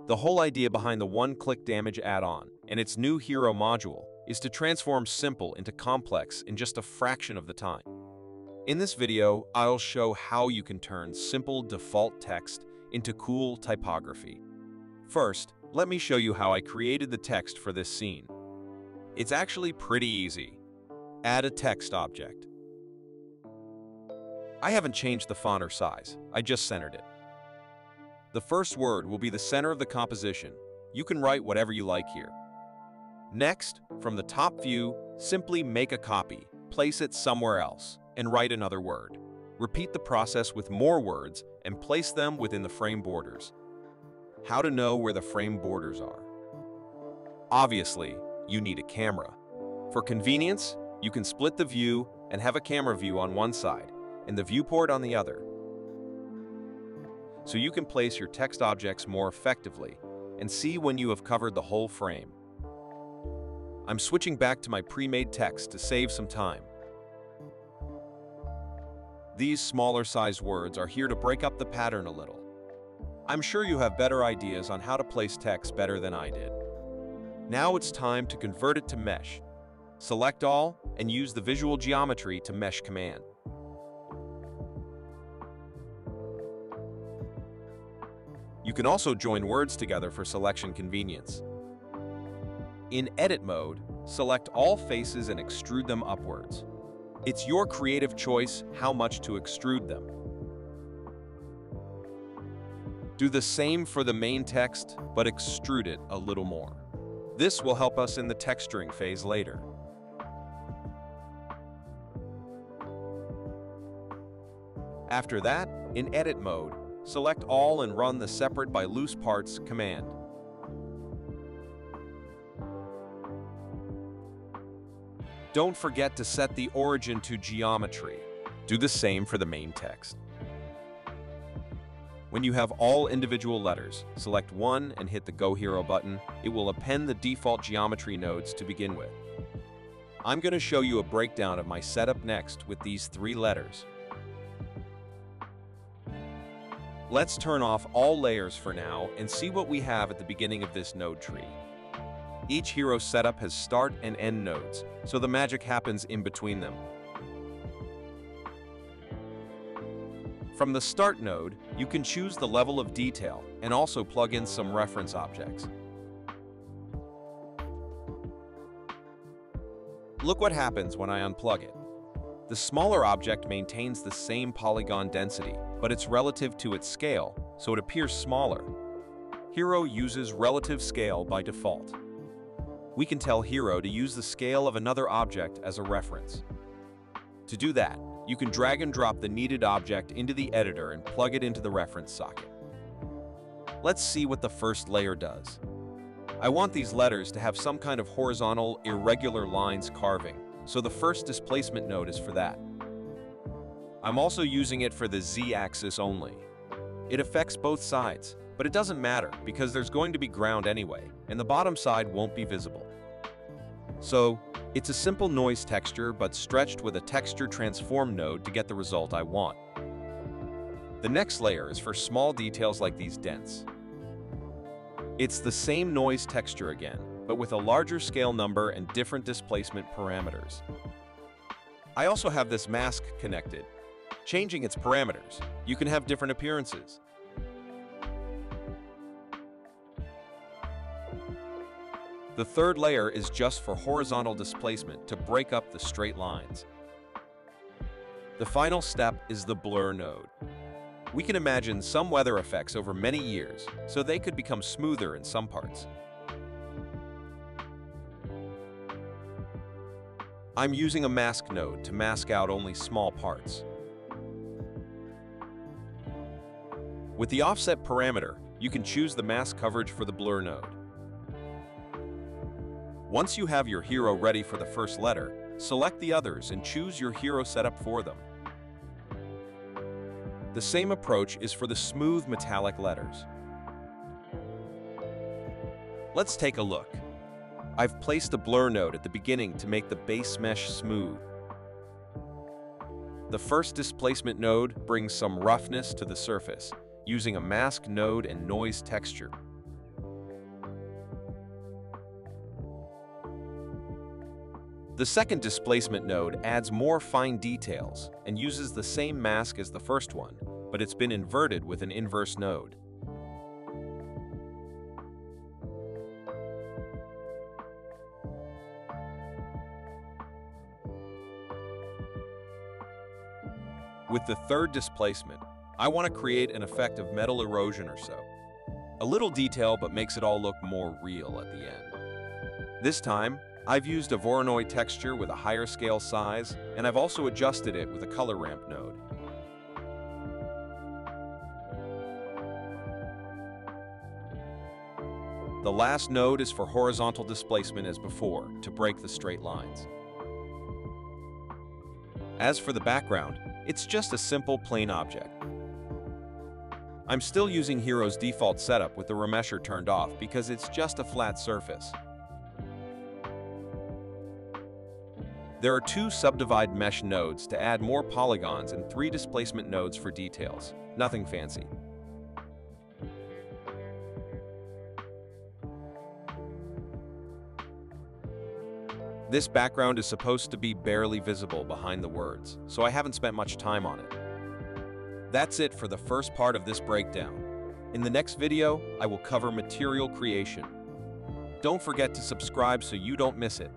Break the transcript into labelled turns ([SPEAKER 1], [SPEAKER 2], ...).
[SPEAKER 1] The whole idea behind the OneClickDamage add-on and its new hero module is to transform simple into complex in just a fraction of the time. In this video, I'll show how you can turn simple default text into cool typography. First, let me show you how I created the text for this scene. It's actually pretty easy. Add a text object. I haven't changed the font or size, I just centered it. The first word will be the center of the composition. You can write whatever you like here. Next, from the top view, simply make a copy, place it somewhere else, and write another word. Repeat the process with more words and place them within the frame borders. How to know where the frame borders are? Obviously, you need a camera. For convenience, you can split the view and have a camera view on one side and the viewport on the other, so you can place your text objects more effectively and see when you have covered the whole frame. I'm switching back to my pre-made text to save some time. These smaller-sized words are here to break up the pattern a little. I'm sure you have better ideas on how to place text better than I did. Now it's time to convert it to mesh. Select all and use the visual geometry to mesh command. You can also join words together for selection convenience. In edit mode, select all faces and extrude them upwards. It's your creative choice how much to extrude them. Do the same for the main text, but extrude it a little more. This will help us in the texturing phase later. After that, in edit mode, select all and run the separate by loose parts command. Don't forget to set the origin to geometry. Do the same for the main text. When you have all individual letters, select one and hit the Go Hero button. It will append the default geometry nodes to begin with. I'm going to show you a breakdown of my setup next with these 3 letters. Let's turn off all layers for now and see what we have at the beginning of this node tree. Each hero setup has start and end nodes, so the magic happens in between them. From the start node, you can choose the level of detail and also plug in some reference objects. Look what happens when I unplug it. The smaller object maintains the same polygon density, but it's relative to its scale, so it appears smaller. Hero uses relative scale by default. We can tell Hero to use the scale of another object as a reference. To do that, you can drag and drop the needed object into the editor and plug it into the reference socket. Let's see what the first layer does. I want these letters to have some kind of horizontal, irregular lines carving, so the first displacement node is for that. I'm also using it for the Z-axis only. It affects both sides, but it doesn't matter because there's going to be ground anyway, and the bottom side won't be visible. So, it's a simple noise texture but stretched with a texture transform node to get the result I want. The next layer is for small details like these dents. It's the same noise texture again, but with a larger scale number and different displacement parameters. I also have this mask connected. Changing its parameters, you can have different appearances. The third layer is just for horizontal displacement to break up the straight lines. The final step is the blur node. We can imagine some weather effects over many years, so they could become smoother in some parts. I'm using a mask node to mask out only small parts. With the offset parameter, you can choose the mask coverage for the blur node. Once you have your hero ready for the first letter, select the others and choose your hero setup for them. The same approach is for the smooth metallic letters. Let's take a look. I've placed a blur node at the beginning to make the base mesh smooth. The first displacement node brings some roughness to the surface, using a mask node and noise texture. The second displacement node adds more fine details and uses the same mask as the first one, but it's been inverted with an inverse node. With the third displacement, I want to create an effect of metal erosion or so. A little detail, but makes it all look more real at the end. This time, I've used a Voronoi texture with a higher scale size, and I've also adjusted it with a color ramp node. The last node is for horizontal displacement as before, to break the straight lines. As for the background, it's just a simple plain object. I'm still using Hero's default setup with the remesher turned off because it's just a flat surface. There are 2 subdivide mesh nodes to add more polygons and 3 displacement nodes for details. Nothing fancy. This background is supposed to be barely visible behind the words, so I haven't spent much time on it. That's it for the first part of this breakdown. In the next video, I will cover material creation. Don't forget to subscribe so you don't miss it.